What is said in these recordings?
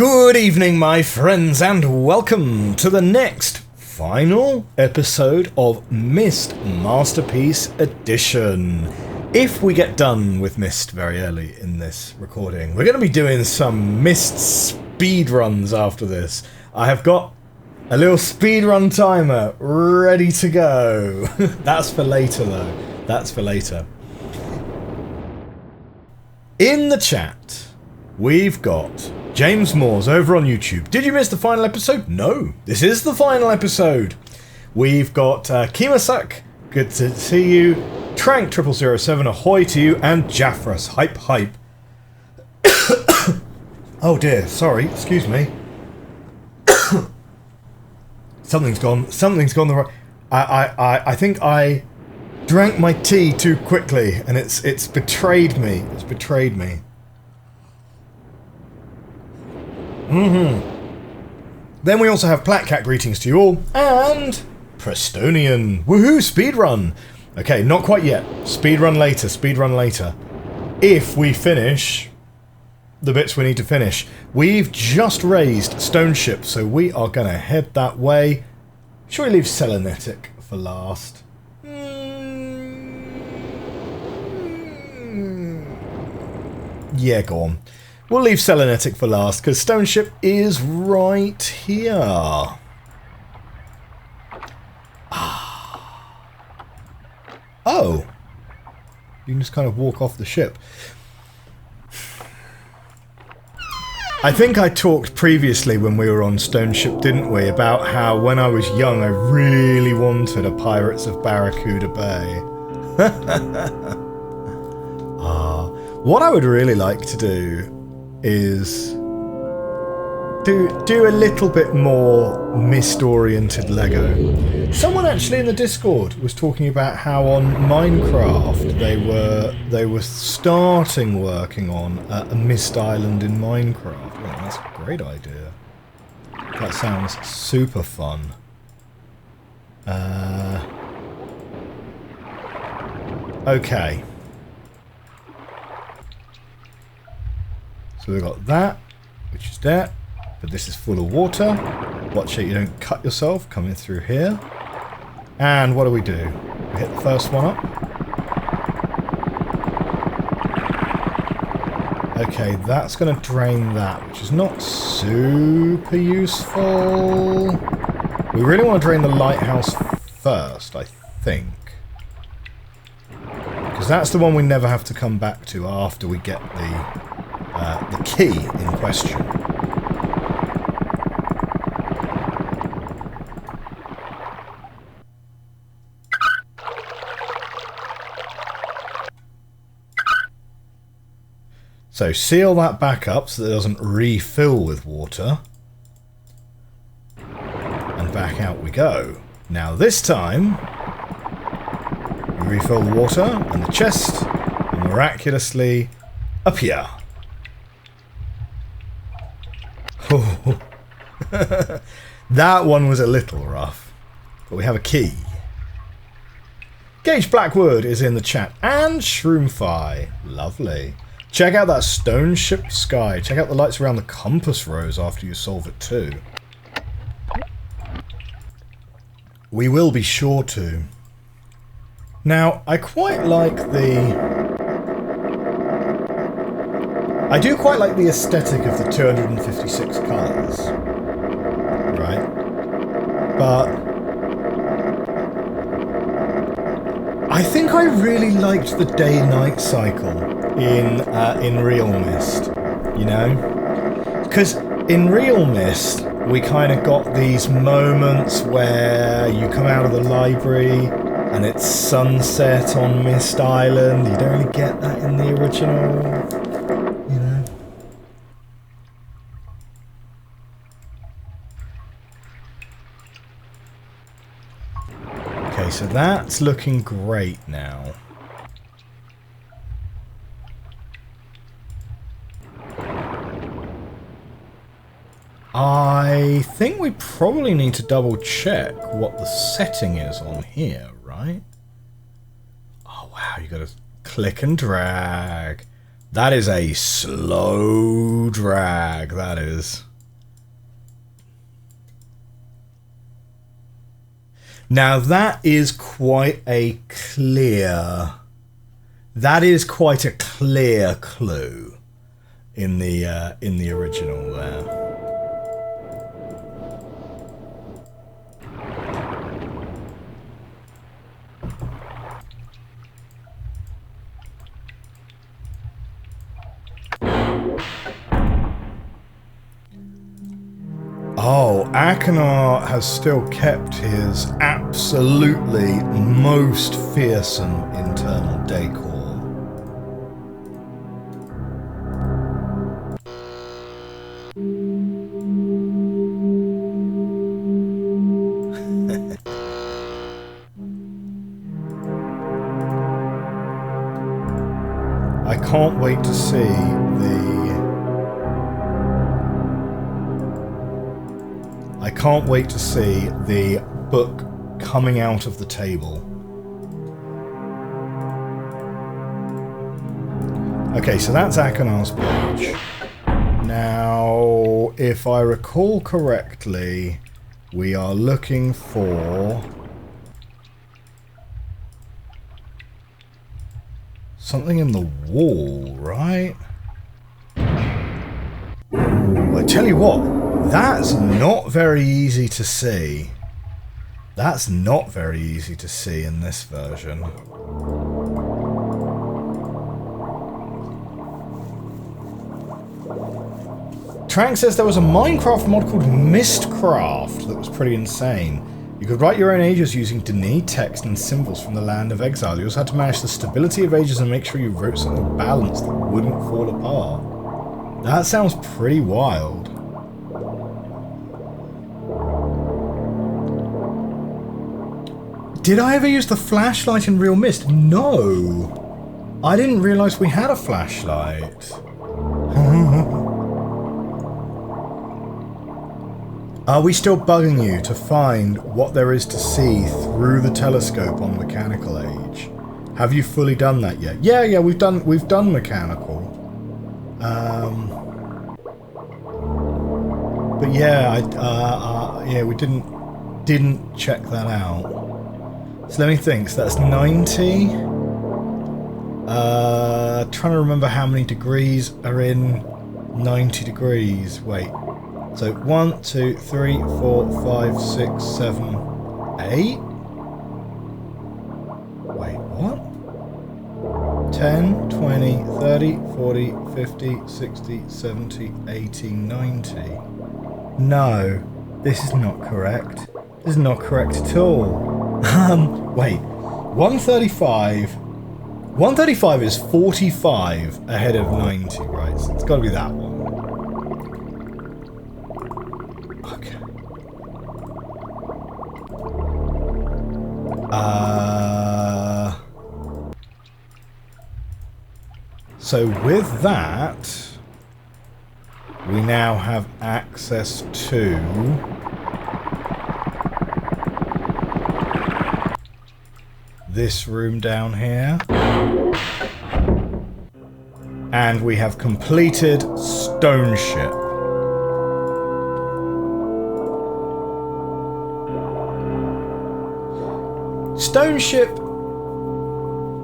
Good evening, my friends, and welcome to the next final episode of Myst Masterpiece Edition. If we get done with Myst very early in this recording, we're going to be doing some Myst speedruns after this. I have got a little speedrun timer ready to go. That's for later, though. That's for later. In the chat, we've got James Moores over on YouTube. Did you miss the final episode? No, this is the final episode. We've got Kimasak, good to see you. Trank 0007, ahoy to you. And Jaffrus, hype hype. Oh dear, sorry, excuse me. Something's gone the right. I think I drank my tea too quickly, and it's betrayed me. It's betrayed me. Then we also have Platcat, greetings to you all, and Prestonian, woohoo, speedrun. Okay, not quite yet. Speedrun later, speedrun later. If we finish the bits we need to finish. We've just raised Stone Ship, so we are going to head that way. Shall we leave Selenetic for last? Yeah, go on. We'll leave Selenetic for last, because Stone Ship is right here. Oh. You can just kind of walk off the ship. I think I talked previously when we were on Stone Ship, didn't we, about how when I was young I really wanted a Pirates of Barracuda Bay. What I would really like to do is do a little bit more Myst-oriented Lego. Someone actually in the Discord was talking about how on Minecraft they were starting working on a Myst Island in Minecraft. Well, that's a great idea. That sounds super fun. Okay. So we've got that, which is there, but this is full of water. Watch it, you don't cut yourself coming through here. And what do? We hit the first one up. Okay, that's going to drain that, which is not super useful. We really want to drain the lighthouse first, I think. Because that's the one we never have to come back to after we get the key in question. So seal that back up so that it doesn't refill with water. And back out we go. Now this time, we refill the water and the chest, and miraculously appear. Oh. That one was a little rough, but we have a key. Gage Blackwood is in the chat, and Shroomfi. Lovely. Check out that Stone Ship sky. Check out the lights around the compass rose after you solve it too. We will be sure to. Now, I quite like I do quite like the aesthetic of the 256 colours, right? But I think I really liked the day-night cycle in realMyst, you know? Because in realMyst, we kind of got these moments where you come out of the library and it's sunset on Myst Island. You don't really get that in the original. Okay, so that's looking great now. I think we probably need to double check what the setting is on here, right? Oh wow, you gotta click and drag. That is a slow drag, that is. Now that is quite a clear... That is quite a clear clue in the original there. Oh, Akinar has still kept his absolutely most fearsome internal decor. I can't wait to see the book coming out of the table. Okay, so that's Akinar's page. Now, if I recall correctly, we are looking for something in the wall, right? Ooh, I tell you what, that's not very easy to see. That's not very easy to see in this version. Trank says there was a Minecraft mod called Mystcraft that was pretty insane. You could write your own ages using Dene text and symbols from the land of Exile. You also had to manage the stability of ages and make sure you wrote something balanced that wouldn't fall apart. That sounds pretty wild. Did I ever use the flashlight in realMyst? No! I didn't realise we had a flashlight. Are we still bugging you to find what there is to see through the telescope on Mechanical Age? Have you fully done that yet? Yeah, we've done Mechanical. But yeah, yeah, we didn't check that out. So let me think. So that's 90. Trying to remember how many degrees are in 90 degrees. Wait. So 1, 2, 3, 4, 5, 6, 7, 8? Wait, what? 10, 20, 30, 40, 50, 60, 70, 80, 90. No, this is not correct. This is not correct at all. Wait. 135. 135 is 45 ahead of 90, right? So it's got to be that one. Okay. So with that, we now have access to this room down here. And we have completed Stone Ship. Stone Ship,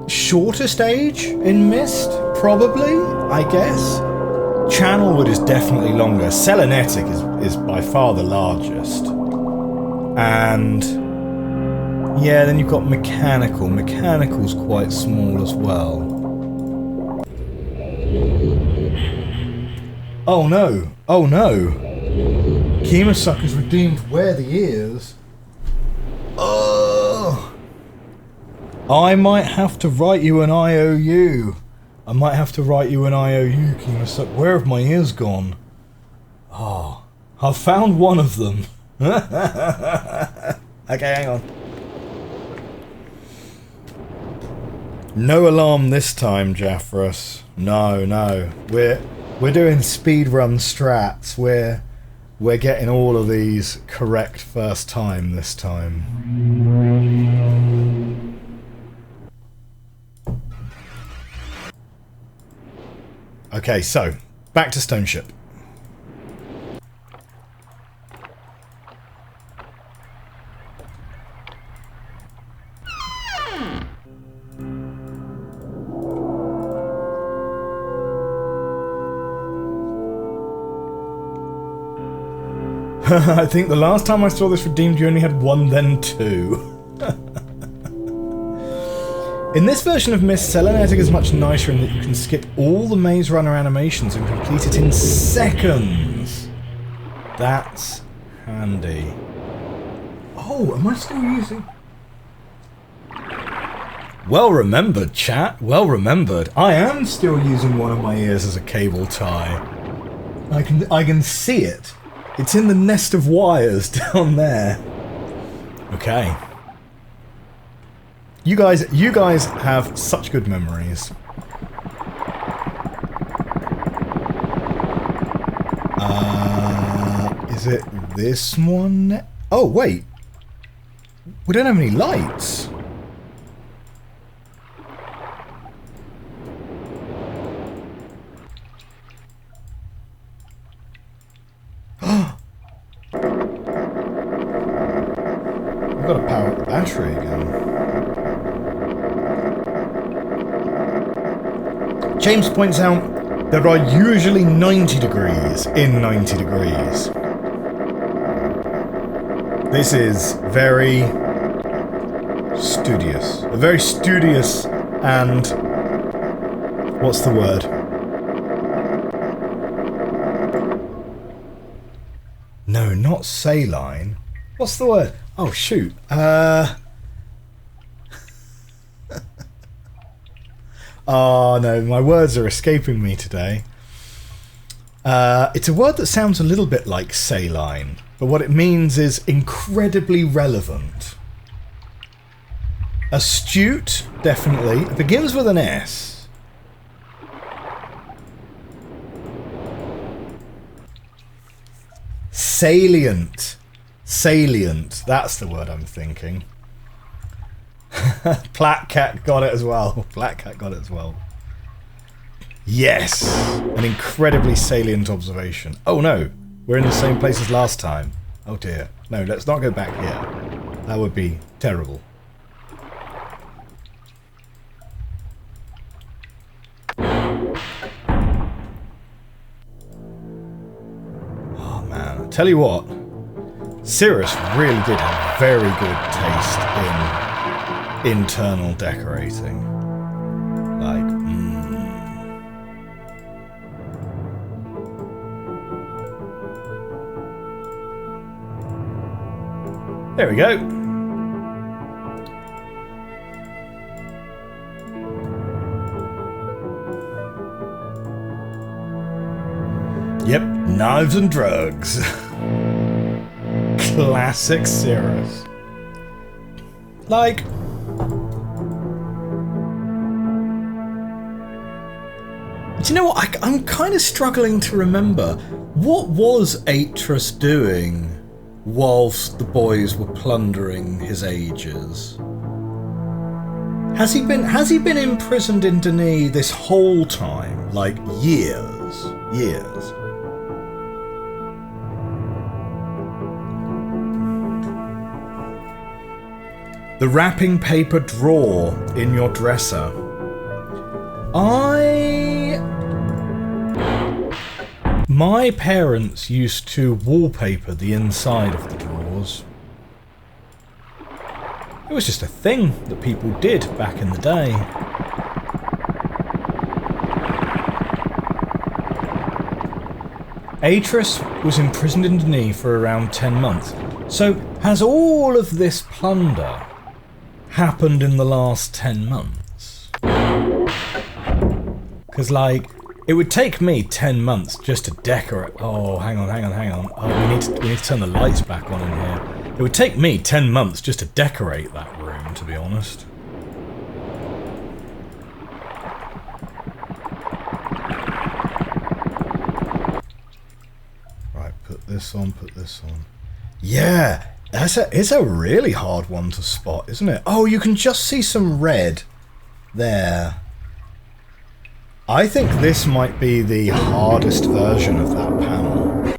shortest age in Myst, probably, I guess. Channelwood is definitely longer. Selenetic is by far the largest. And yeah, then you've got Mechanical. Mechanical's quite small as well. Oh no! Oh no! Kemosucker's redeemed where the ears. Oh! I might have to write you an IOU. I might have to write you an IOU, Kemosucker. Where have my ears gone? Oh, I've found one of them. Okay, hang on. No alarm this time, Jaffrus. No. We're doing speedrun strats. We're getting all of these correct first time this time. Okay, so back to Stone Ship. I think the last time I saw this redeemed, you only had 1, then 2. In this version of Myst, Selenetic is much nicer in that you can skip all the Maze Runner animations and complete it in seconds. That's handy. Oh, am I still using... Well remembered, chat. Well remembered. I am still using one of my ears as a cable tie. I can see it. It's in the nest of wires down there. Okay. You guys have such good memories. Is it this one? Oh wait. We don't have any lights. I've got to power up the battery again. James points out there are usually 90 degrees in 90 degrees. This is very studious. A very studious and... what's the word? No, not saline. What's the word? Oh, shoot. Oh, no, my words are escaping me today. It's a word that sounds a little bit like saline, but what it means is incredibly relevant. Astute, definitely. It begins with an S. Salient. Salient. That's the word I'm thinking. Platcat got it as well. Platcat got it as well. Yes! An incredibly salient observation. Oh no! We're in the same place as last time. Oh dear. No, let's not go back here. That would be terrible. Oh man, I tell you what. Cirrus really did have very good taste in internal decorating. Like, There we go. Yep, knives and drugs. Classic Cirrus. Like... do you know what? I'm kind of struggling to remember. What was Atreus doing whilst the boys were plundering his ages? Has he been imprisoned in Denis this whole time? Like years? Years? The wrapping paper drawer in your dresser. My parents used to wallpaper the inside of the drawers. It was just a thing that people did back in the day. Atreus was imprisoned in Denis for around 10 months. So has all of this plunder happened in the last 10 months? Because, like, it would take me 10 months just to decorate... oh, hang on. Oh, we need to turn the lights back on in here. It would take me 10 months just to decorate that room, to be honest. Right, put this on, put this on. Yeah! It's a really hard one to spot, isn't it? Oh, you can just see some red there. I think this might be the hardest version of that panel.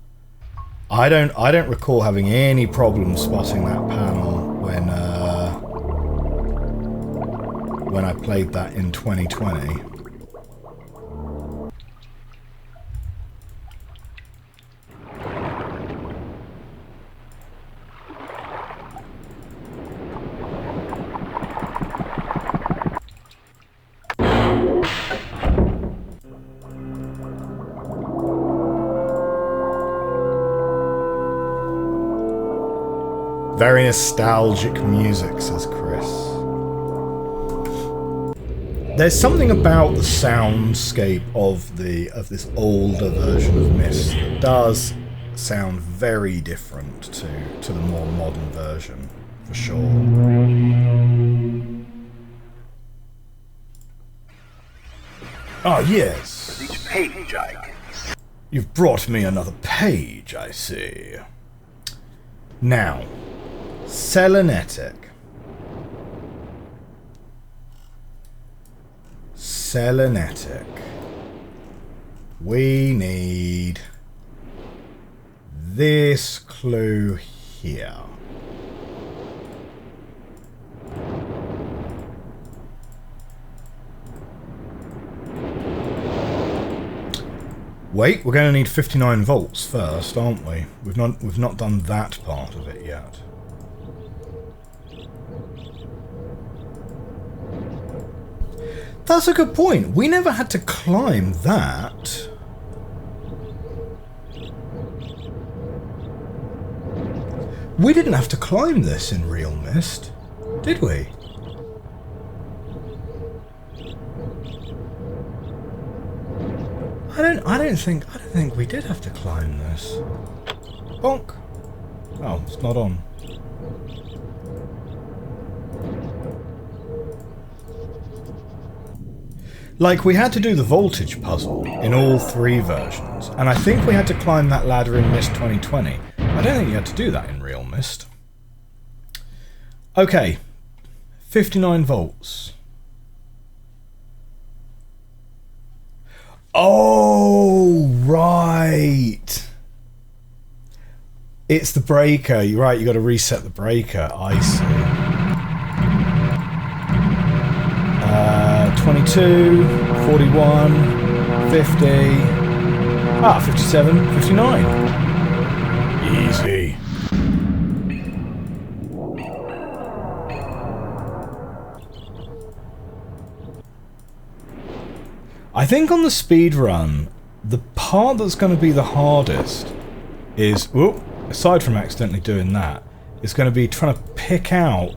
I don't recall having any problem spotting that panel when I played that in 2020. Very nostalgic music, says Chris. There's something about the soundscape of this older version of Myst that does sound very different to the more modern version, for sure. Ah, yes. Each page I can. You've brought me another page, I see. Now, Selenetic. Selenetic. We need this clue here. Wait, we're going to need 59 volts first, aren't we? We've not done that part of it yet. That's a good point. We never had to climb that. We didn't have to climb this in realMyst, did we? I don't think we did have to climb this. Bonk. Oh, it's not on. Like, we had to do the voltage puzzle in all 3 versions, and I think we had to climb that ladder in Myst 2020. I don't think you had to do that in realMyst. Okay, 59 volts. Oh, right. It's the breaker. You're right, you got to reset the breaker. I see. 22, 41, 50. 57, 59. Easy. I think on the speed run, the part that's going to be the hardest is, whoop, aside from accidentally doing that, is going to be trying to pick out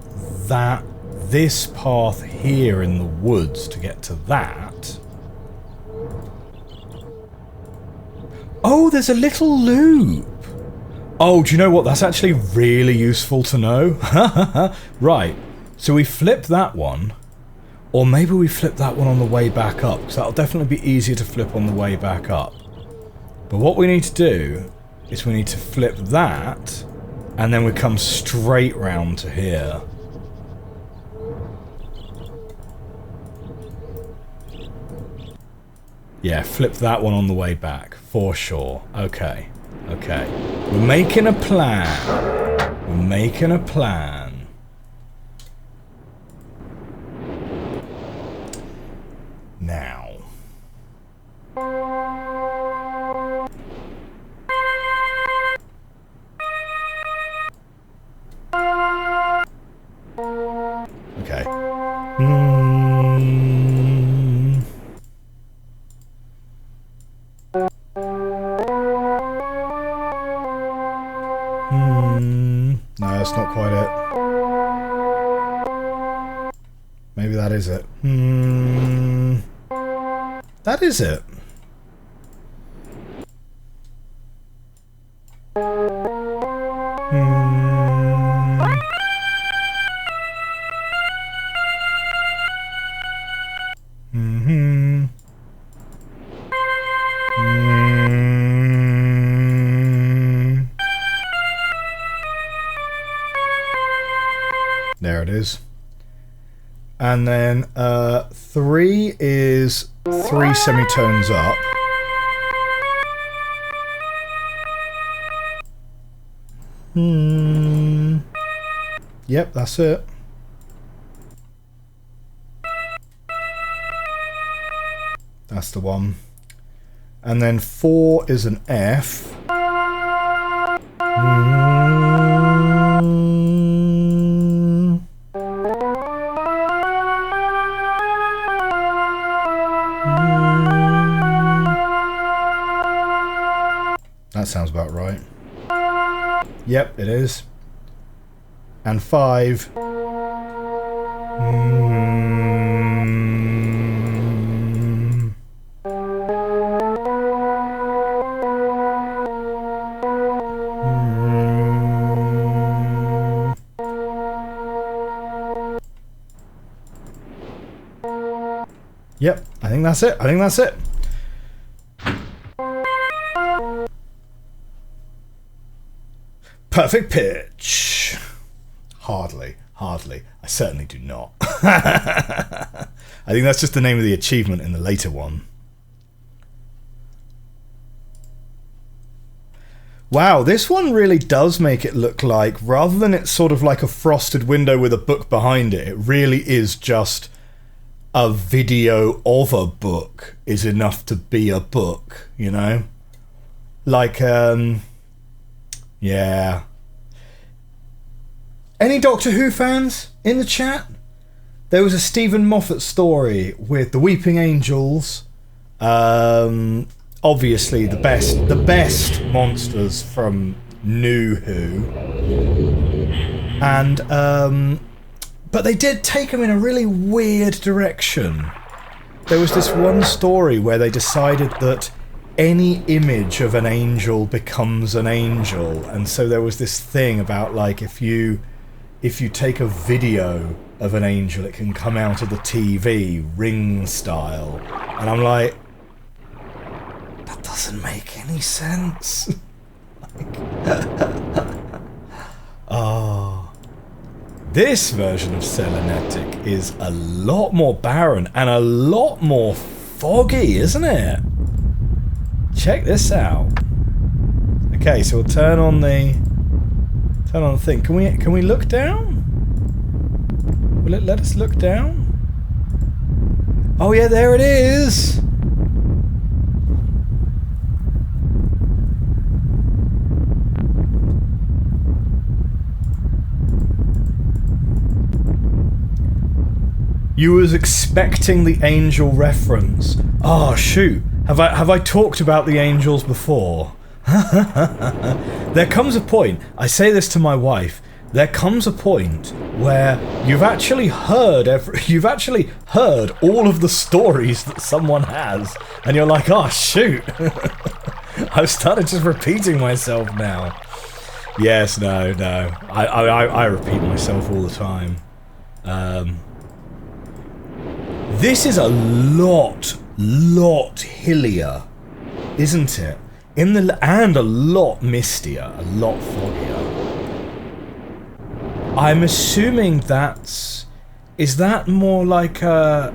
this path here in the woods to get to that. Oh, there's a little loop. Oh, do you know what? That's actually really useful to know. Right, so we flip that one. Or maybe we flip that one on the way back up, because that'll definitely be easier to flip on the way back up. But what we need to do is we need to flip that, and then we come straight round to here. Yeah, flip that one on the way back, for sure. Okay, okay. We're making a plan. We're making a plan. Now. Okay. No, that's not quite it. Maybe that is it. That is it. There it is. And then 3 is 3 semitones up. Yep, that's it. That's the one. And then 4 is an F. That sounds about right. Yep, it is. and 5. Yep, I think that's it. I think that's it. Perfect pitch. Hardly. Hardly. I certainly do not. I think that's just the name of the achievement in the later one. Wow, this one really does make it look like, rather than it's sort of like a frosted window with a book behind it, it really is just a video of a book is enough to be a book, you know? Like, yeah. Any Doctor Who fans in the chat? There was a Stephen Moffat story with the Weeping Angels. Obviously the best monsters from New Who. And, but they did take them in a really weird direction. There was this one story where they decided that any image of an angel becomes an angel, and so there was this thing about, like, if you take a video of an angel, it can come out of the TV, Ring style. And I'm like, that doesn't make any sense. Oh. This version of Selenetic is a lot more barren and a lot more foggy, isn't it? Check this out. Okay, so we'll turn on the thing. Can we look down? Will it let us look down? Oh yeah, there it is. You was expecting the angel reference. Oh shoot. Have I talked about the angels before? There comes a point, I say this to my wife, there comes a point where you've actually heard all of the stories that someone has, and you're like, oh shoot. I've started just repeating myself now. Yes, no. I repeat myself all the time. This is a lot hillier, isn't it? And a lot mistier, a lot foggier. I'm assuming is that more like a...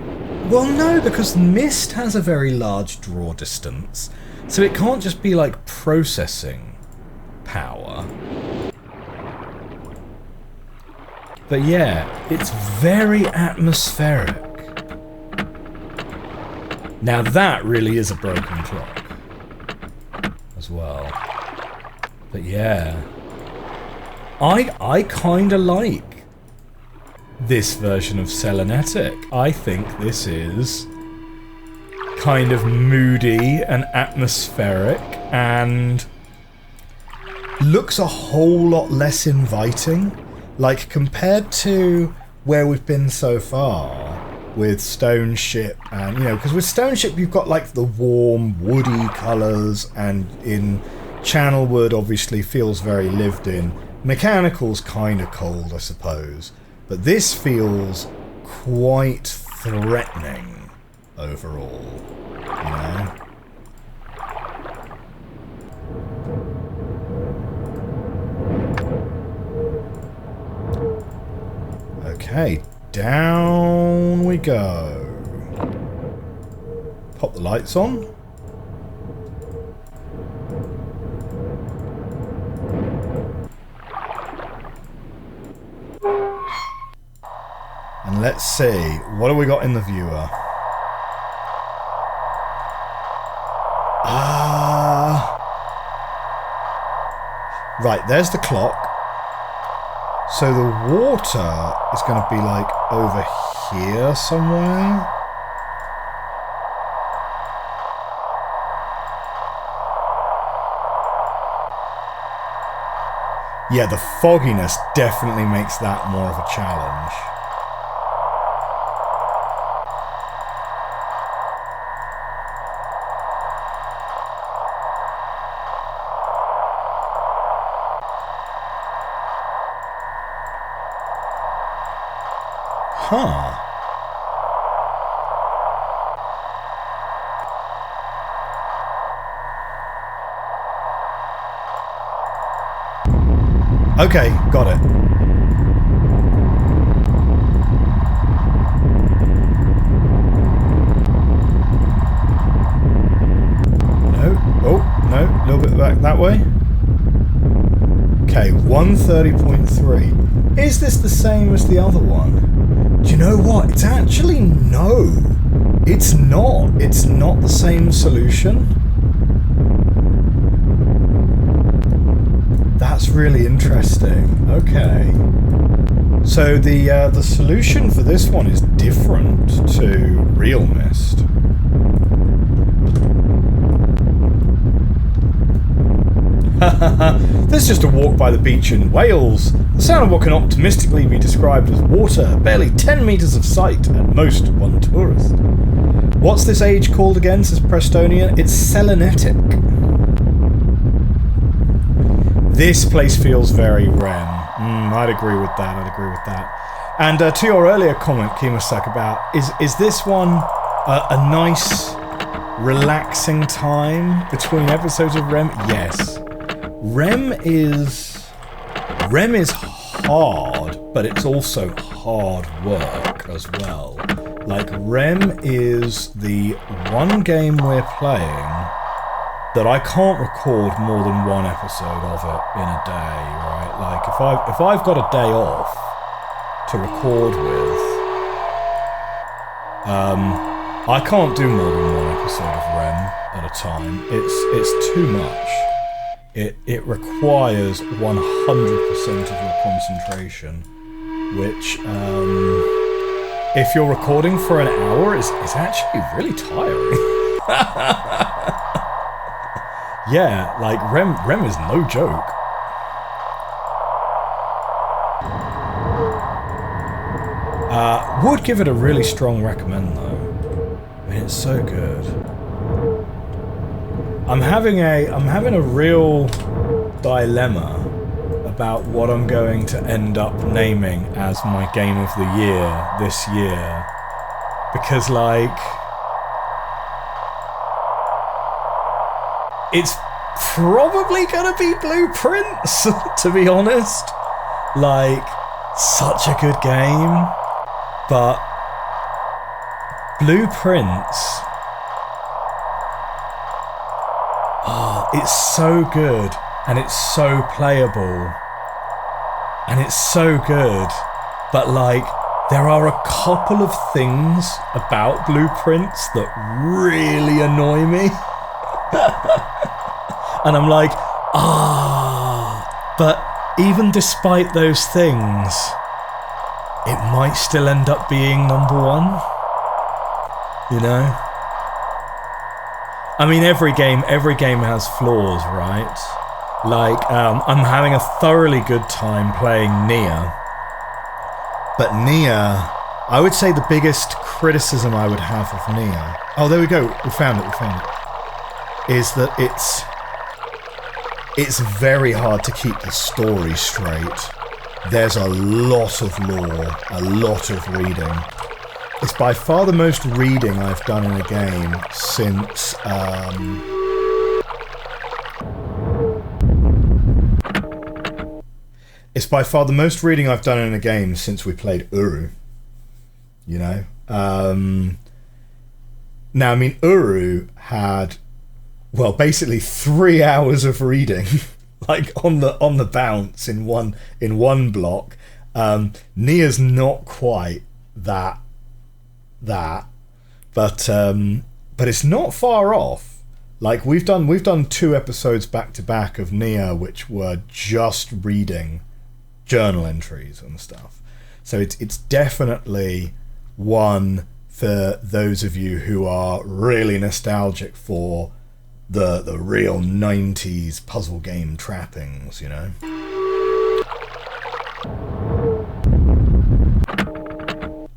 Well, no, because mist has a very large draw distance, so it can't just be like processing power. But yeah, it's very atmospheric. Now that really is a broken clock as well. But yeah, I kind of like this version of Selenetic. I think this is kind of moody and atmospheric and looks a whole lot less inviting. Like, compared to where we've been so far with Stone Ship, and, you know, because with Stone Ship you've got, like, the warm, woody colours, and in Channelwood obviously feels very lived in. Mechanical's kind of cold, I suppose. But this feels quite threatening overall, you know? Okay, down we go. Pop the lights on. And let's see, what have we got in the viewer? Right, there's the clock. So the water is going to be like over here somewhere. Yeah, the fogginess definitely makes that more of a challenge. Huh. Okay, got it. No. Oh, no. A little bit back that way. Okay, 130.3. Is this the same as the other one? Do you know what? It's actually no. It's not. It's not the same solution. That's really interesting. Okay. So the solution for this one is different to realMyst. This is just a walk by the beach in Wales. The sound of what can optimistically be described as water, barely 10 metres of sight, at most one tourist. What's this age called again, says Prestonian? It's Selenetic. This place feels very Rem. I'd agree with that, And to your earlier comment, Kimasak, about, is this one a nice, relaxing time between episodes of Rem? Yes. Rem is hard, but it's also hard work as well. Like, Rem is the one game we're playing that I can't record more than one episode of it in a day, right? Like, if I've got a day off to record with, I can't do more than one episode of Rem at a time. It's too much. It requires 100% of your concentration, which, if you're recording for an hour, is actually really tiring. Yeah, like, Rem is no joke. Would give it a really strong recommend, though. I mean, it's so good. I'm having a real dilemma about what I'm going to end up naming as my game of the year this year, because, like, it's probably gonna be Blueprints, to be honest. Like, such a good game, but Blueprints, it's so good, and it's so playable, and it's so good, but, like, there are a couple of things about Blueprints that really annoy me. And I'm like, but even despite those things, it might still end up being number one, you know? I mean, every game has flaws, right? Like, I'm having a thoroughly good time playing Nier, but Nier, I would say the biggest criticism I would have of Nier, oh, there we go, we found it, is that it's very hard to keep the story straight. There's a lot of lore, a lot of reading. It's by far the most reading I've done in a game since, it's by far the most reading I've done in a game since we played Uru, you know? Now, I mean, Uru had, well, basically 3 hours of reading, like on the bounce in one block. Nier's not quite that, but it's not far off. Like, we've done 2 episodes back to back of Nier, which were just reading journal entries and stuff. So it's definitely one for those of you who are really nostalgic for the real 90s puzzle game trappings, you know?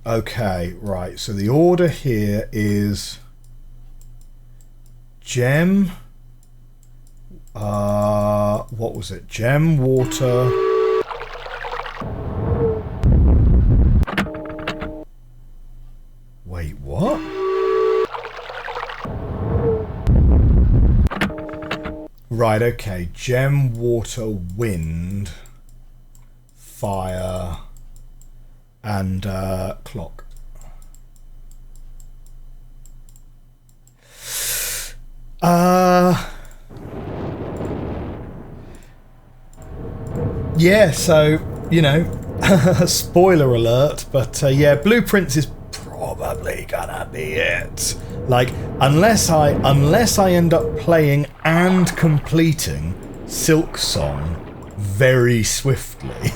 Okay, right. So the order here is gem. What was it? Gem, water. Wait, what? Right, okay. Gem, water, wind, fire, and clock. Yeah, so, you know, spoiler alert, but yeah, blueprints is probably gonna be it. Like, unless I end up playing and completing Silk Song very swiftly.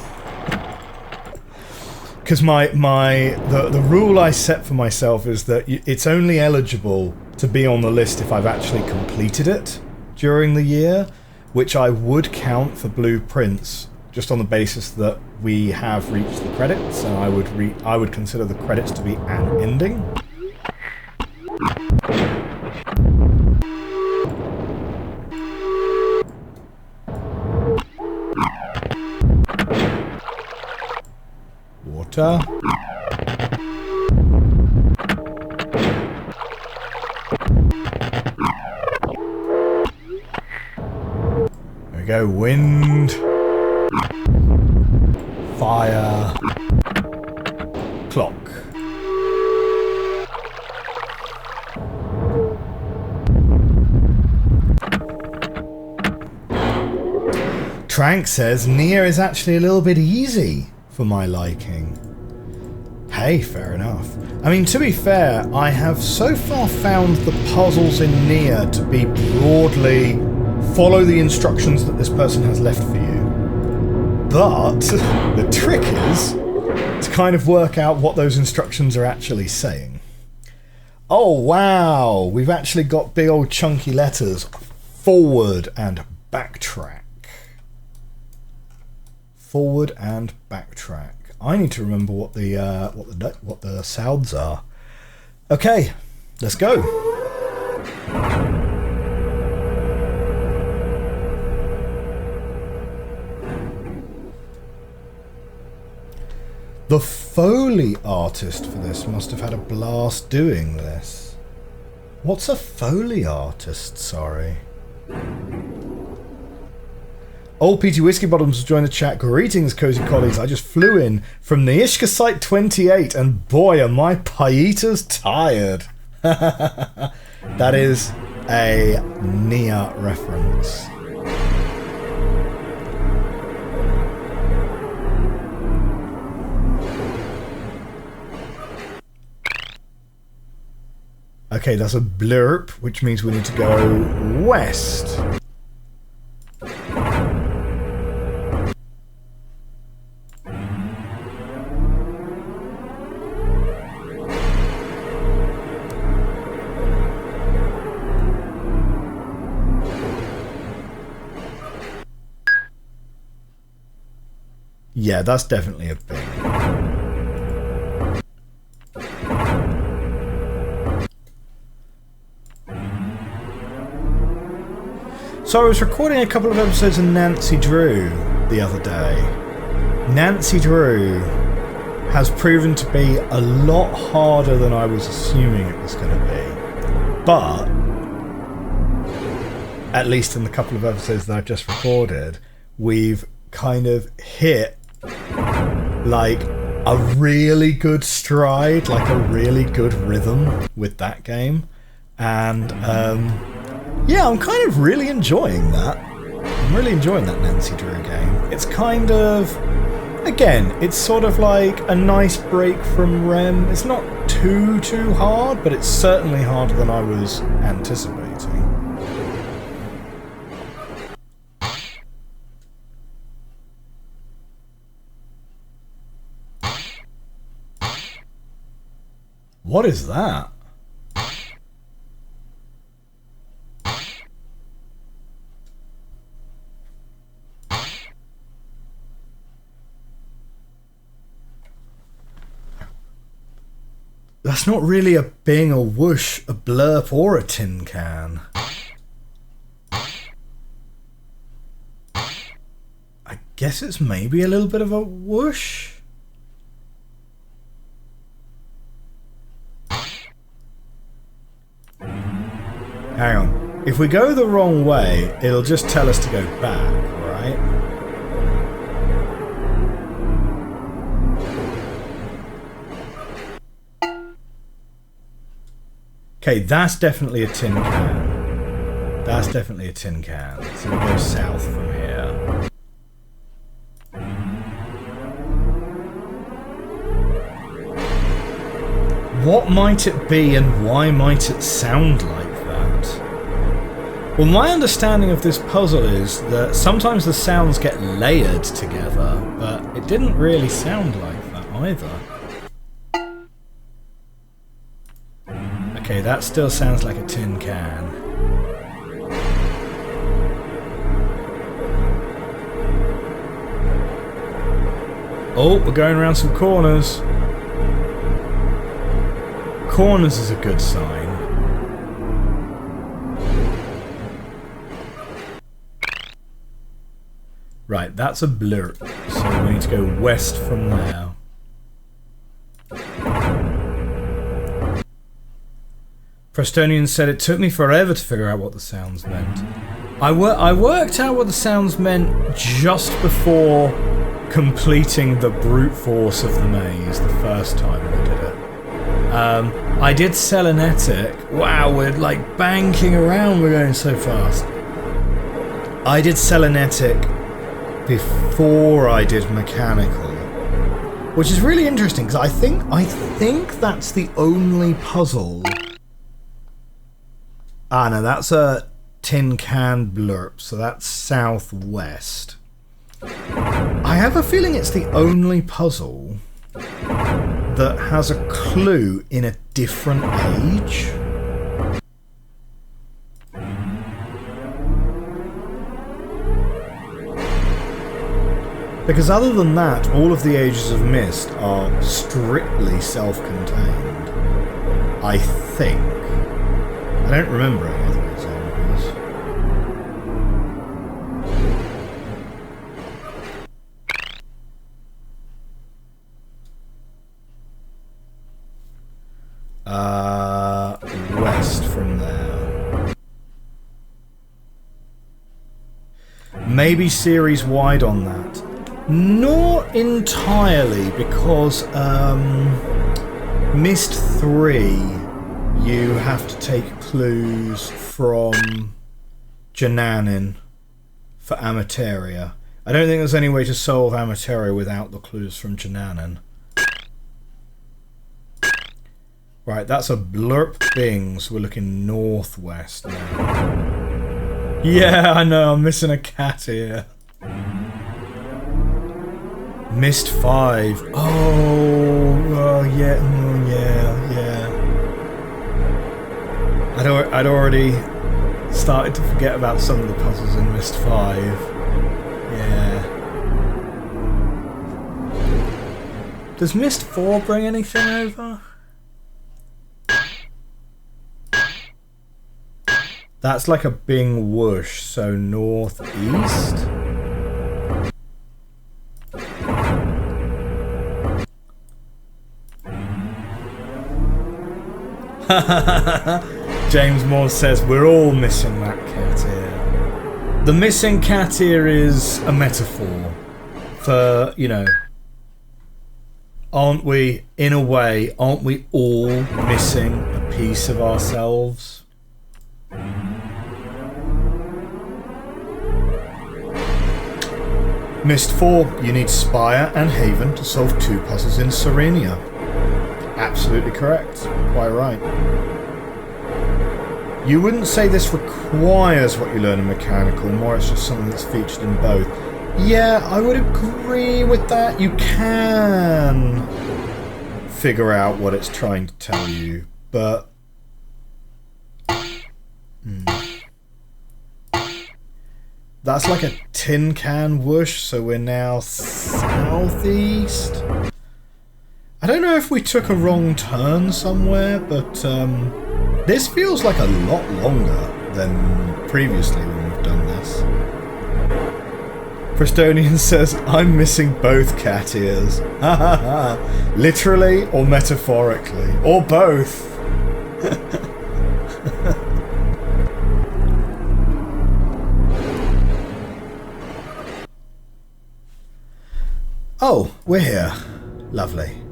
Because the rule I set for myself is that it's only eligible to be on the list if I've actually completed it during the year, which I would count for blueprints just on the basis that we have reached the credits, and I would consider the credits to be an ending. Water. There we go. Wind. Fire. Clock. Trank says Nier is actually a little bit easy for my liking. Hey, fair enough. I mean, to be fair, I have so far found the puzzles in Nier to be broadly follow the instructions that this person has left for you. But the trick is to kind of work out what those instructions are actually saying. Oh, wow! We've actually got big old chunky letters. Forward and backtrack. Forward and backtrack. I need to remember what the sounds are. Okay, let's go. The Foley artist for this must have had a blast doing this. What's a Foley artist? Sorry. Old Peter Whiskey Bottoms has joined the chat. Greetings, cozy colleagues. I just flew in from the Ishka Site 28, and boy, are my paitas tired. That is a Nia reference. Okay, that's a blurp, which means we need to go west. Yeah, that's definitely a thing. So I was recording a couple of episodes of Nancy Drew the other day. Nancy Drew has proven to be a lot harder than I was assuming it was going to be. But, at least in the couple of episodes that I've just recorded, we've kind of hit like a really good stride, like a really good rhythm with that game. And yeah, I'm kind of really enjoying that. I'm really enjoying that Nancy Drew game. It's kind of, again, it's sort of like a nice break from Rem. It's not too hard, but it's certainly harder than I was anticipating. What is that? That's not really being a whoosh, a blurp, or a tin can. I guess it's maybe a little bit of a whoosh. Hang on. If we go the wrong way, it'll just tell us to go back, right? Okay, that's definitely a tin can. That's definitely a tin can. So we go south from here. What might it be and why might it sound like that? Well, my understanding of this puzzle is that sometimes the sounds get layered together, but it didn't really sound like that either. Okay, that still sounds like a tin can. Oh, we're going around some corners. Corners is a good sign. Right, that's a blurp, so we need to go west from there. Prestonian said it took me forever to figure out what the sounds meant. I worked out what the sounds meant just before completing the brute force of the maze the first time we did it. I did Selenetic. Wow, we're like banking around, we're going so fast. I did Selenetic before I did Mechanical, which is really interesting because I think that's the only puzzle. Ah, no, that's a tin can blurp, so that's southwest. I have a feeling it's the only puzzle that has a clue in a different age. Because other than that, all of the Ages of Myst are strictly self-contained. I think. I don't remember any other examples. West from there. Maybe series wide on that. Not entirely, because Myst 3, you have to take clues from Jananin for Amateria. I don't think there's any way to solve Amateria without the clues from Jananin. Right, that's a blurp Bings. We're looking northwest now. Yeah, I know, I'm missing a cat here. Myst 5. Oh, yeah, yeah. I'd already started to forget about some of the puzzles in Myst 5. Yeah. Does Myst 4 bring anything over? That's like a Bing whoosh, so northeast? James Moore says we're all missing that cat ear. The missing cat ear is a metaphor for, you know, aren't we, in a way, aren't we all missing a piece of ourselves? Myst 4, you need Spire and Haven to solve 2 puzzles in Serenia. Absolutely correct. Quite right. You wouldn't say this requires what you learn in Mechanical, more it's just something that's featured in both. Yeah, I would agree with that. You can figure out what it's trying to tell you, but... That's like a tin can whoosh, so we're now southeast? I don't know if we took a wrong turn somewhere, but this feels like a lot longer than previously when we've done this. Prestonian says, I'm missing both cat ears. Ha ha ha. Literally or metaphorically, or both. Oh, we're here. Lovely.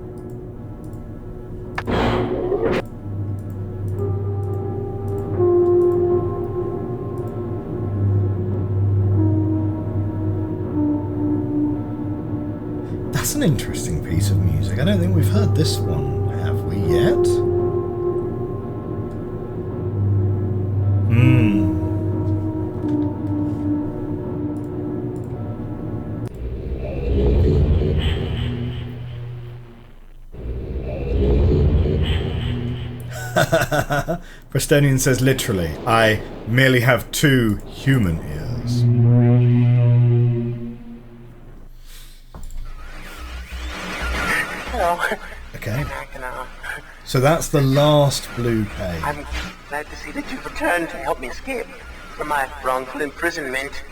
That's an interesting piece of music. I don't think we've heard this one, have we yet? Prestonian says, literally, I merely have 2 human ears. Hello. Okay. So that's the last blue page. I'm glad to see that you've returned to help me escape from my wrongful imprisonment.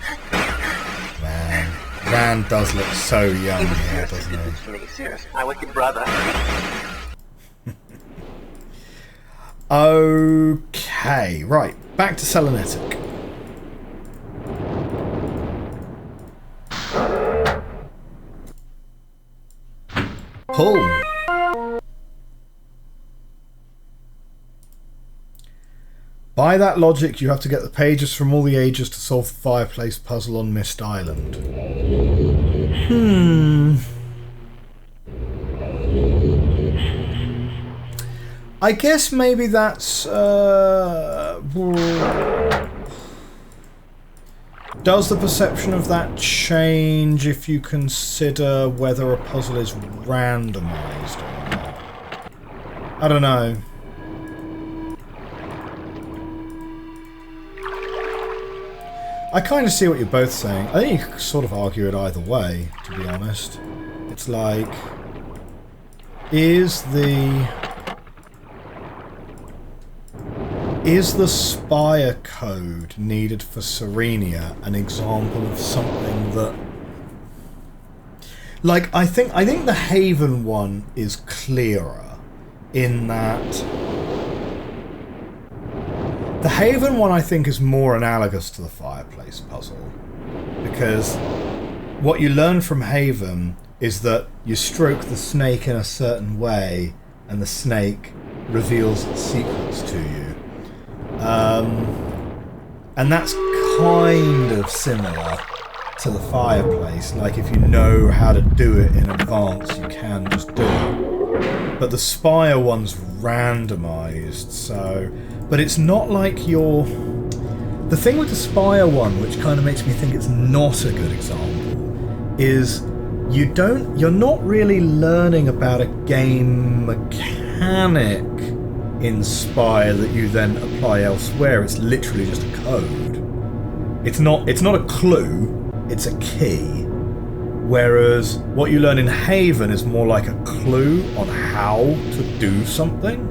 Man, Rand does look so young here, doesn't he? For me, Cirrus, my wicked brother. Okay, right, back to Selenetic. Pull. By that logic, you have to get the pages from all the ages to solve the fireplace puzzle on Myst Island. I guess maybe that's... does the perception of that change if you consider whether a puzzle is randomized or not? I don't know. I kind of see what you're both saying. I think you could sort of argue it either way, to be honest. It's like... Is the Spire code needed for Serenia an example of something that... Like, I think the Haven one is clearer in that... The Haven one, I think, is more analogous to the fireplace puzzle. Because what you learn from Haven is that you stroke the snake in a certain way and the snake reveals its secrets to you. And that's kind of similar to the fireplace. Like, if you know how to do it in advance, you can just do it. But the Spire one's randomized, so... But it's not like you're... The thing with the Spire one, which kind of makes me think it's not a good example, is you're not really learning about a game mechanic in Spire that you then apply elsewhere. It's literally just a code. It's not a clue, it's a key. Whereas what you learn in Haven is more like a clue on how to do something.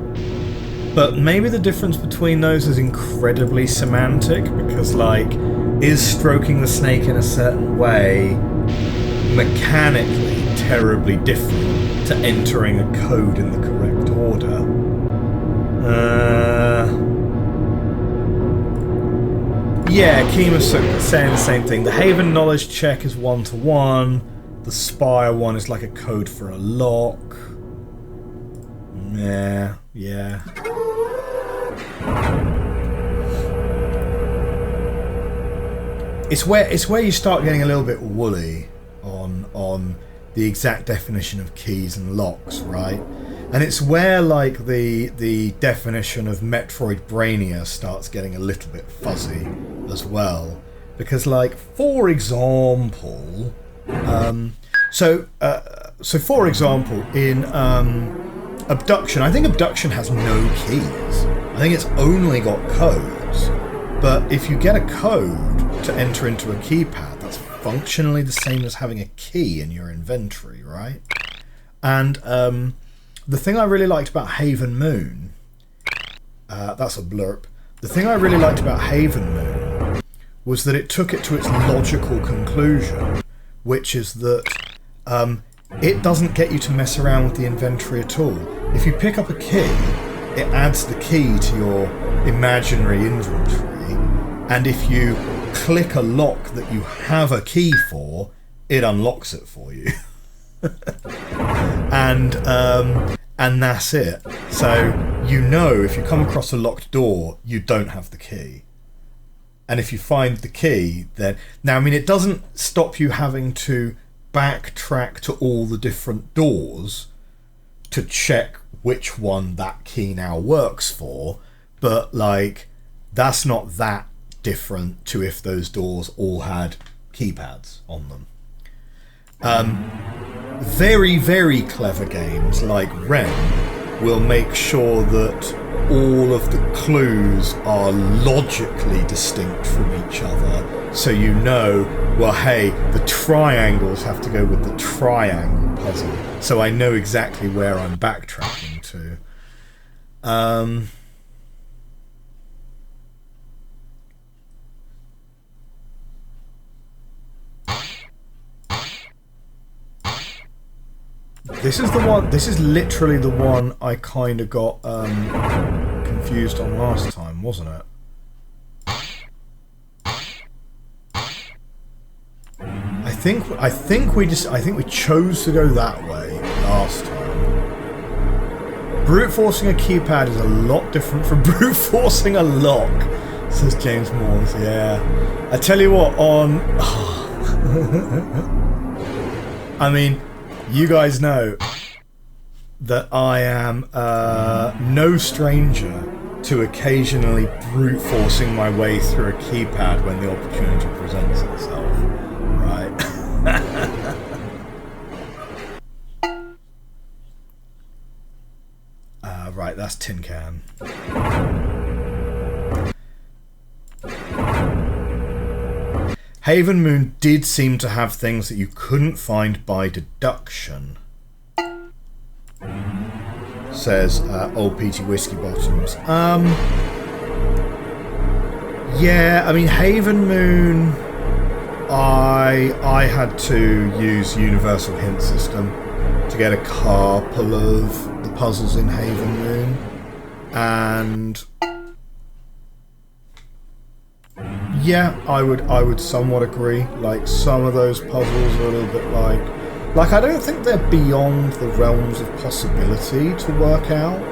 But maybe the difference between those is incredibly semantic, because, like, is stroking the snake in a certain way mechanically terribly different to entering a code in the correct order? Yeah, Kima's saying the same thing. The Haven knowledge check is 1-to-1. The Spire one is like a code for a lock. Yeah. It's where you start getting a little bit woolly on the exact definition of keys and locks, right? And it's where, like, the definition of Metroid Brainia starts getting a little bit fuzzy as well, because, like, for example, for example, in Abduction, I think Abduction has no keys. I think it's only got codes. But if you get a code to enter into a keypad, that's functionally the same as having a key in your inventory, right? And the thing I really liked about Haven Moon, that's a blurb. The thing I really liked about Haven Moon was that it took it to its logical conclusion, which is that it doesn't get you to mess around with the inventory at all. If you pick up a key, it adds the key to your imaginary inventory, and if you click a lock that you have a key for, it unlocks it for you. and that's it. So you know if you come across a locked door, you don't have the key. And if you find the key, then... Now, I mean, it doesn't stop you having to backtrack to all the different doors to check which one that key now works for, but, like, that's not that different to if those doors all had keypads on them. Very, very clever games like Ren will make sure that all of the clues are logically distinct from each other, so you know, well, hey, the triangles have to go with the triangle puzzle, so I know exactly where I'm backtracking to. This is the one. This is literally the one I kind of got confused on last time, wasn't it? I think we chose to go that way last time. Brute forcing a keypad is a lot different from brute forcing a lock, says James Morns. Yeah, I tell you what. I mean, you guys know that I am no stranger to occasionally brute forcing my way through a keypad when the opportunity presents itself, right? Right, that's Tin Can. Haven Moon did seem to have things that you couldn't find by deduction, says old Peachy Whiskey Bottoms. Yeah, I mean, Haven Moon, I had to use Universal Hint System to get a couple of the puzzles in Haven Moon, and yeah, I would somewhat agree. Like, some of those puzzles are a little bit like I don't think they're beyond the realms of possibility to work out.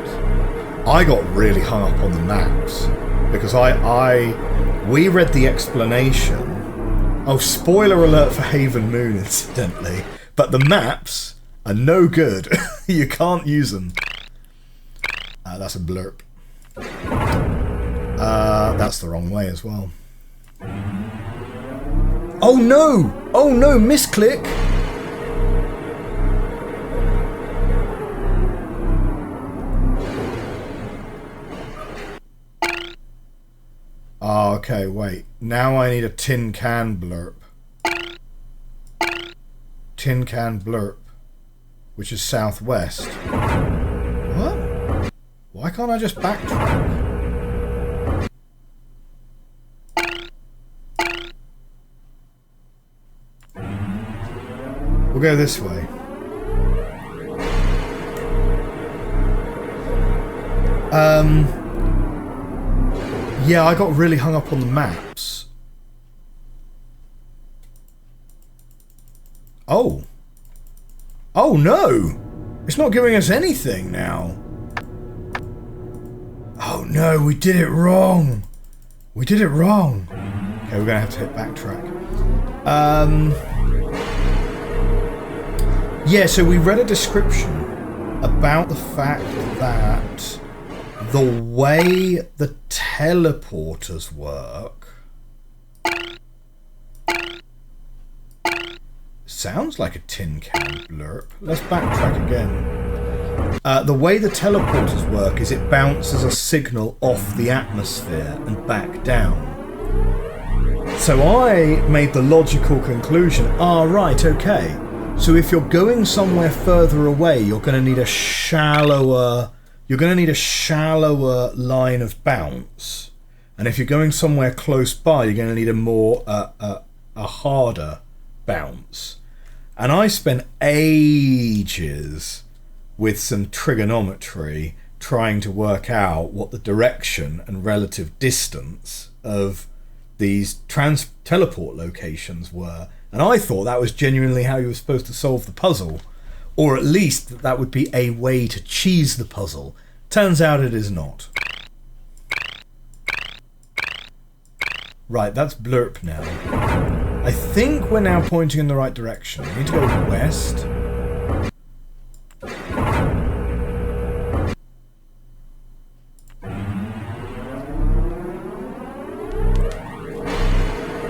I got really hung up on the maps because we read the explanation. Oh, spoiler alert for Haven Moon, incidentally. But the maps are no good. You can't use them. That's a blurb. That's the wrong way as well. Oh no! Oh no, misclick! Oh, okay, wait. Now I need a tin can blurb. Tin can blurb. Which is southwest. What? Why can't I just backtrack? We'll go this way. Yeah, I got really hung up on the maps. Oh. Oh no! It's not giving us anything now. Oh no, we did it wrong. We did it wrong. Okay, we're gonna have to hit backtrack. Yeah, so we read a description about the fact that the way the teleporters work sounds like a tin can blurb. Let's backtrack again. The way the teleporters work is it bounces a signal off the atmosphere and back down. So I made the logical conclusion, right, okay. So if you're going somewhere further away, you're going to need a shallower. You're going to need a shallower line of bounce, and if you're going somewhere close by, you're going to need a more a harder bounce. And I spent ages with some trigonometry trying to work out what the direction and relative distance of these teleport locations were. And I thought that was genuinely how you were supposed to solve the puzzle. Or at least that would be a way to cheese the puzzle. Turns out it is not. Right, that's blurp now. I think we're now pointing in the right direction. We need to go west.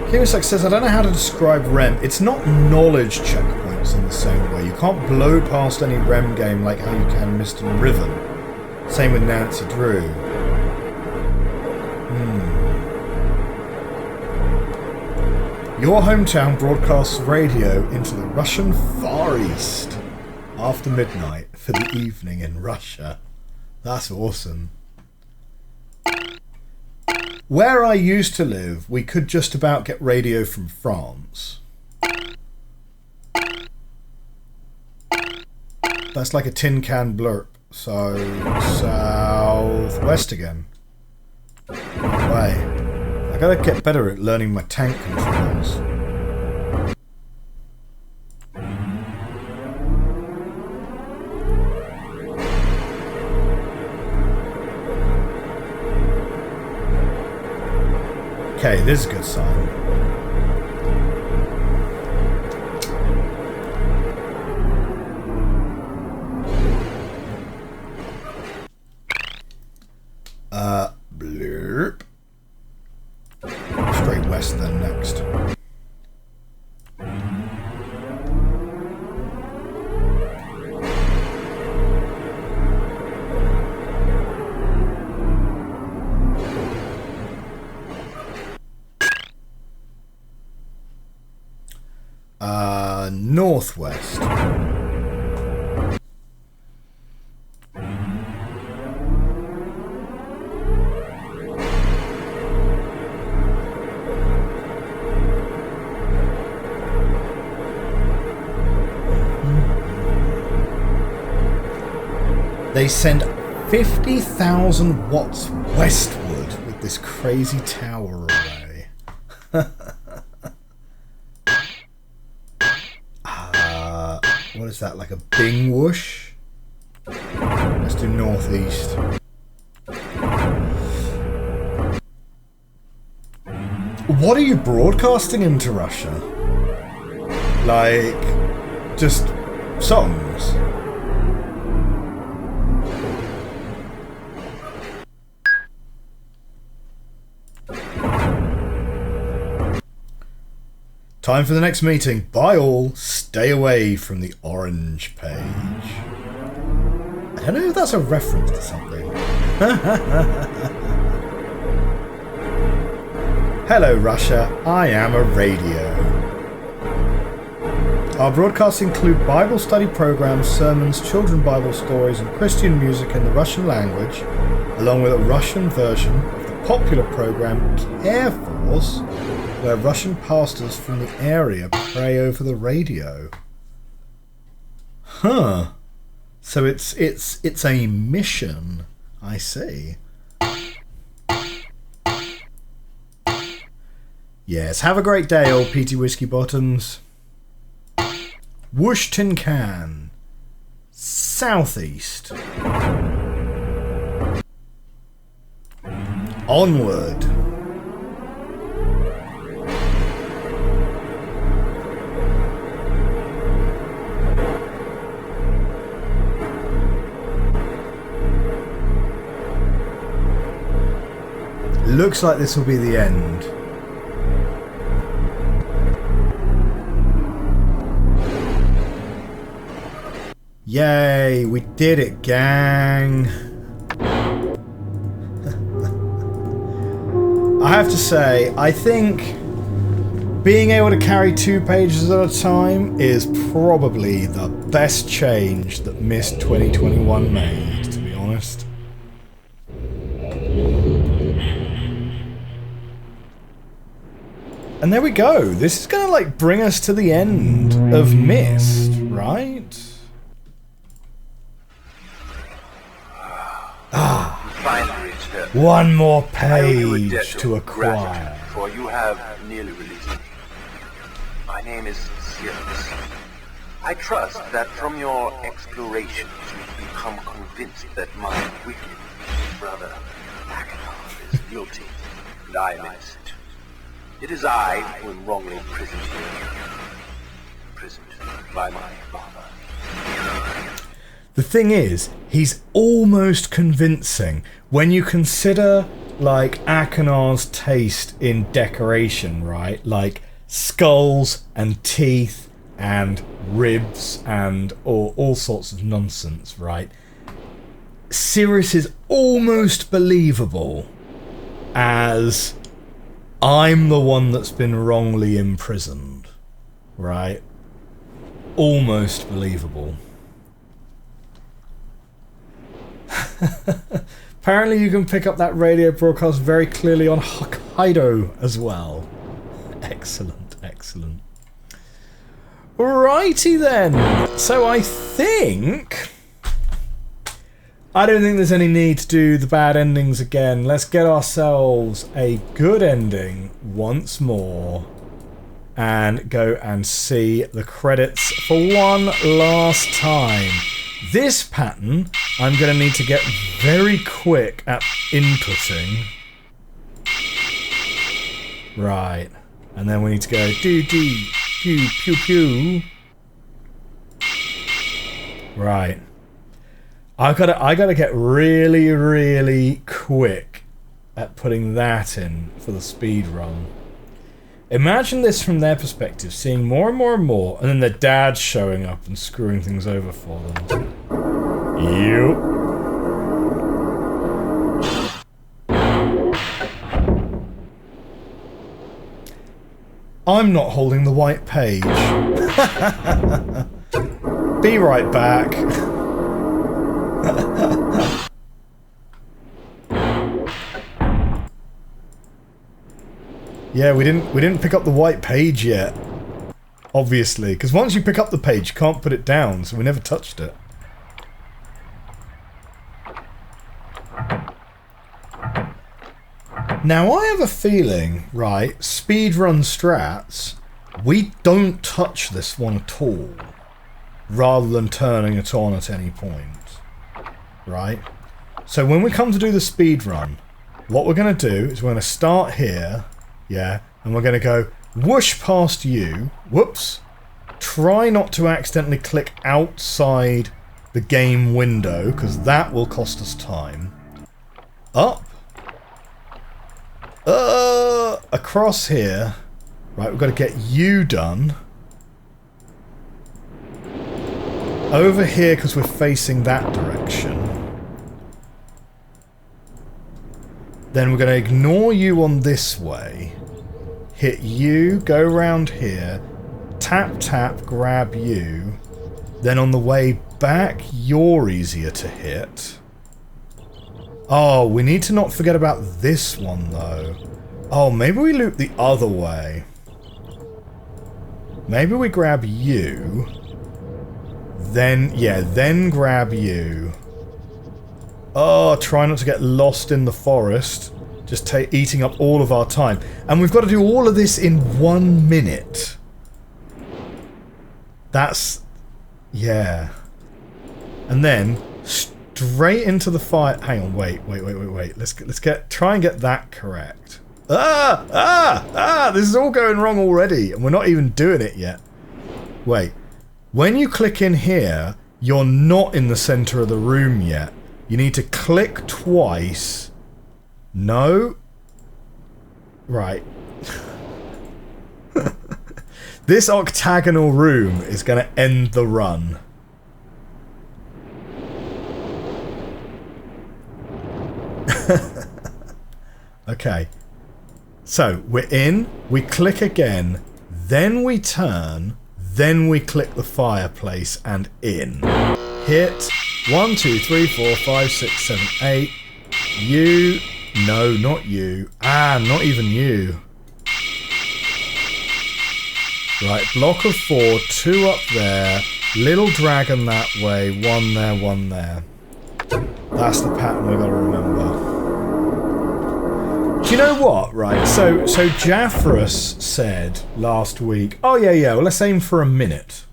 Kiyosak says, I don't know how to describe REM. It's not knowledge checkpoints in the same way. You can't blow past any REM game like how you can Myst and Riven. Same with Nancy Drew. Your hometown broadcasts radio into the Russian Far East after midnight for the evening in Russia. That's awesome. Where I used to live, we could just about get radio from France. That's like a tin can blurp. So, southwest again. Way. I gotta get better at learning my tank controls. Okay, this is a good sign. Blurp. Straight west then next. Northwest. They send 50,000 watts westward with this crazy tower array. What is that, like a bing whoosh? Let's do northeast. What are you broadcasting into Russia? Like, just songs? Time for the next meeting. Bye all. Stay away from the orange page. I don't know if that's a reference to something. Hello Russia, I am a radio. Our broadcasts include Bible study programs, sermons, children Bible stories and Christian music in the Russian language, along with a Russian version of the popular program Care Force, where Russian pastors from the area pray over the radio. Huh. So it's a mission. I see. Yes, have a great day, old Peaty Whiskey Bottoms. Whoosh Tin Can. Southeast. Onward. Looks like this will be the end. Yay, we did it, gang. I have to say, I think Being able to carry 2 pages at a time is probably the best change that Myst 2021 made, to be honest. And there we go. This is going to like bring us to the end of Myst, right? Finally reached her. One more I owe you a debt page to of gratitude, acquire. for you have nearly released me. My name is Sirius. I trust that from your explorations you've become convinced that my wicked brother Achenar is guilty, and I am innocent. It is I who am wrongly imprisoned here. Imprisoned by my father. The thing is, he's almost convincing when you consider, like, Achenar's taste in decoration, right? Like, skulls and teeth and ribs and all sorts of nonsense, right? Sirius is almost believable as I'm the one that's been wrongly imprisoned, right? Almost believable. Apparently you can pick up that radio broadcast very clearly on Hokkaido as well. Excellent, excellent. Righty then. So I don't think there's any need to do the bad endings again. Let's get ourselves a good ending once more and go and see the credits for one last time. This pattern I'm going to need to get very quick at inputting. Right. And then we need to go do pew pew pew. Right. I gotta get really quick at putting that in for the speed run. Imagine this from their perspective, seeing more and more and more, and then their dad showing up and screwing things over for them. Yep. I'm not holding the white page. Be right back. Yeah, we didn't pick up the white page yet. Obviously, because once you pick up the page, you can't put it down, so we never touched it. Now I have a feeling, right, speedrun strats, we don't touch this one at all, rather than turning it on at any point. Right? So when we come to do the speedrun, what we're going to do is we're going to start here, yeah, and we're going to go whoosh past you, whoops, try not to accidentally click outside the game window, because that will cost us time, up, across here, right, we've got to get you done, over here because we're facing that direction. Then we're going to ignore you on this way. Hit you, go round here, tap tap, grab you. Then on the way back, you're easier to hit. Oh, we need to not forget about this one though. Oh, maybe we loop the other way. Maybe we grab you. Then, yeah, then grab you. Oh, try not to get lost in the forest. Just eating up all of our time. And we've got to do all of this in 1 minute. That's... yeah. And then, straight into the fire... hang on, wait. Let's try and get that correct. This is all going wrong already. And we're not even doing it yet. Wait. When you click in here, you're not in the center of the room yet. You need to click twice. No. Right. This octagonal room is going to end the run. Okay. So, we're in, we click again, then we turn, then we click the fireplace and in. Hit 1, 2, 3, 4, 5, 6, 7, 8. You. No, not you. Ah, not even you. Right, block of 4, 2 up there, little dragon that way, 1 there, 1 there. That's the pattern we gotta remember. Do you know what, right? So Jaffrus said last week, oh yeah, well, let's aim for a minute.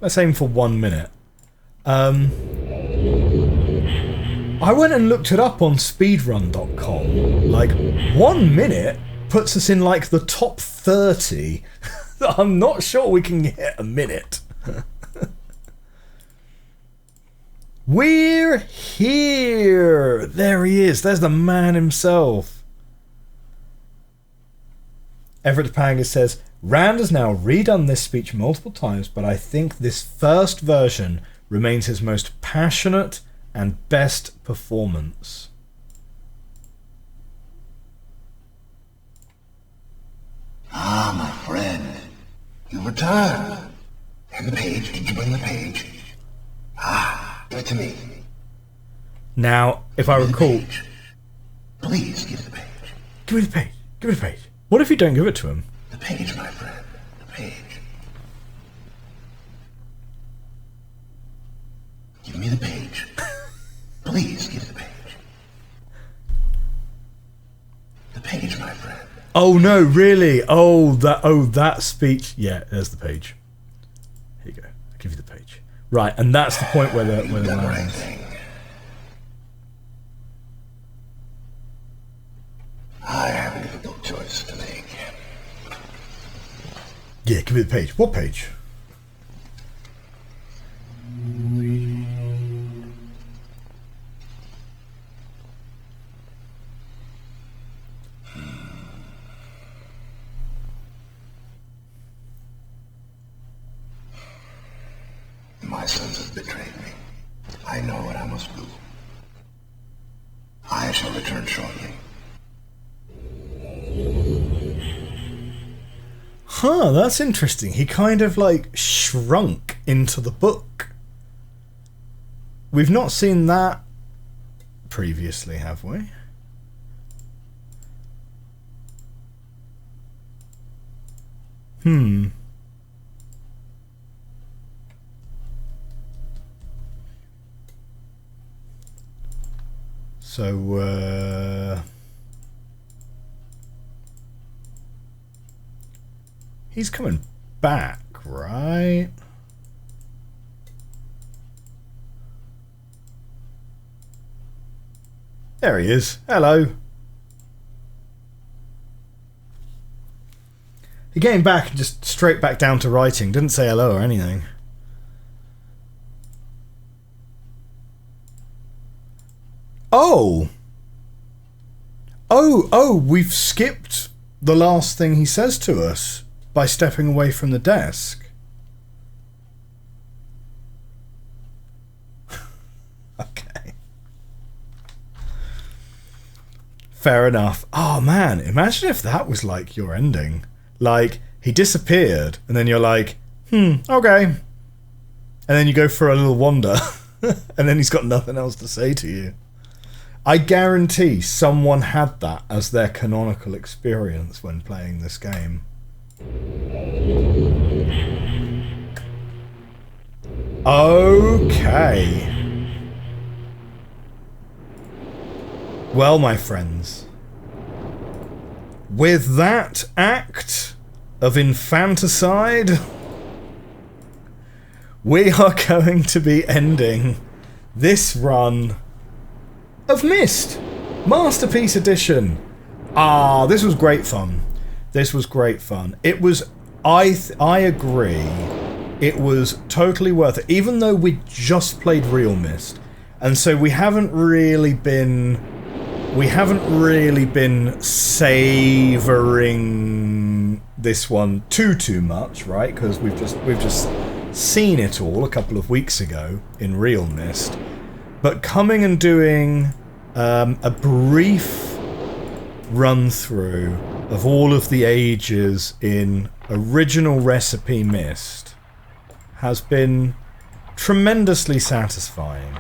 Let's aim for 1 minute. I went and looked it up on speedrun.com. Like, 1 minute puts us in like the top 30. I'm not sure we can hit a minute. We're here! There he is. There's the man himself. Everett Panga says, Rand has now redone this speech multiple times, but I think this first version remains his most passionate and best performance. Ah, my friend. You returned. And the page. Did you bring the page? Ah, give it to me. Now, if I recall... Please give the page. Give me the page. Give me the page. What if you don't give it to him? The page, my friend. The page. Give me the page. Please give the page. The page, my friend. Oh no, really? Oh, that speech. Yeah, there's the page. Here you go. I'll give you the page. Right, and that's the point where the right thing. I have a difficult choice to make. Yeah, give me the page. What page? My sons have betrayed me. I know what I must do. I shall return shortly. Huh, that's interesting. He kind of like shrunk into the book. We've not seen that previously, have we? So, he's coming back, right? There he is. Hello. He came back and just straight back down to writing. Didn't say hello or anything. Oh! Oh, we've skipped the last thing he says to us by stepping away from the desk. Okay. Fair enough. Oh man, imagine if that was like your ending. Like, he disappeared, and then you're like, okay. And then you go for a little wander, and then he's got nothing else to say to you. I guarantee someone had that as their canonical experience when playing this game. Okay. Well, my friends, with that act of infanticide, we are going to be ending this run of Myst Masterpiece Edition. Ah, this was great fun. This was great fun. It was, I agree, it was totally worth it, even though we just played realMyst, and so we haven't really been savouring this one too much, right? Because we've just seen it all a couple of weeks ago in realMyst. But coming and doing a brief run through of all of the ages in original recipe Myst has been tremendously satisfying,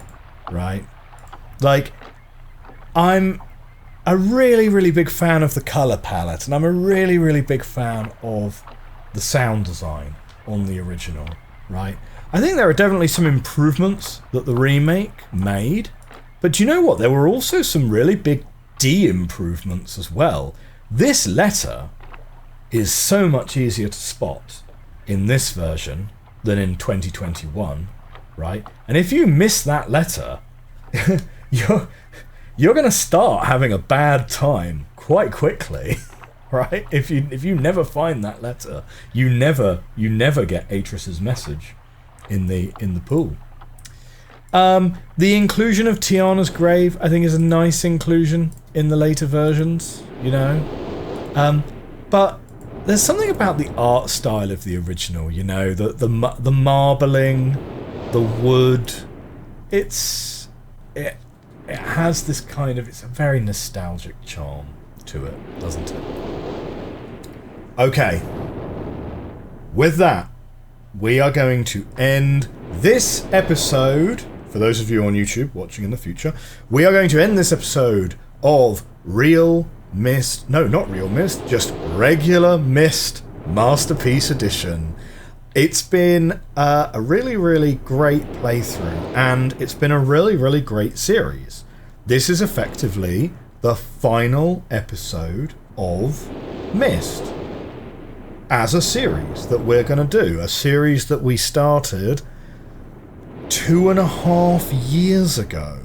right? Like, I'm a really, really big fan of the colour palette, and I'm a really, really big fan of the sound design on the original, right? I think there are definitely some improvements that the remake made, but do you know what? There were also some really big de-improvements as well. This letter is so much easier to spot in this version than in 2021, right? And if you miss that letter, you're going to start having a bad time quite quickly, right? If you never find that letter, you never get Atris's message in the pool. The inclusion of Tiana's grave, I think, is a nice inclusion in the later versions, you know. But there's something about the art style of the original, you know, the marbling, the wood. It has this kind of, it's a very nostalgic charm to it, doesn't it? Okay. With that, we are going to end this episode. For those of you on YouTube watching in the future, we are going to end this episode of realMyst, no, not realMyst, just regular Myst Masterpiece Edition. It's been a really, really great playthrough, and it's been a really, really great series. This is effectively the final episode of Myst as a series that we're going to do. A series that we started 2.5 years ago.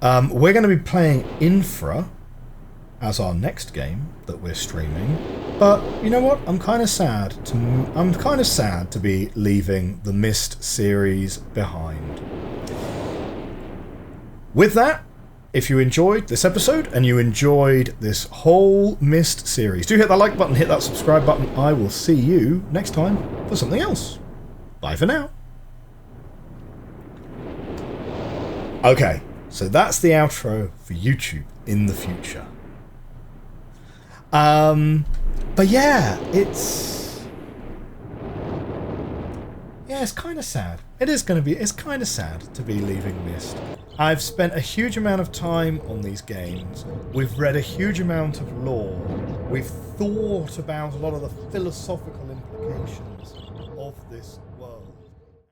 We're going to be playing Infra as our next game that we're streaming, but you know what? I'm kind of sad to be leaving the Myst series behind. With that, if you enjoyed this episode and you enjoyed this whole Myst series, do hit that like button, hit that subscribe button. I will see you next time for something else. Bye for now. Okay, so that's the outro for YouTube in the future. But yeah, it's kind of sad. It's kind of sad to be leaving Myst. I've spent a huge amount of time on these games. We've read a huge amount of lore. We've thought about a lot of the philosophical implications of this world.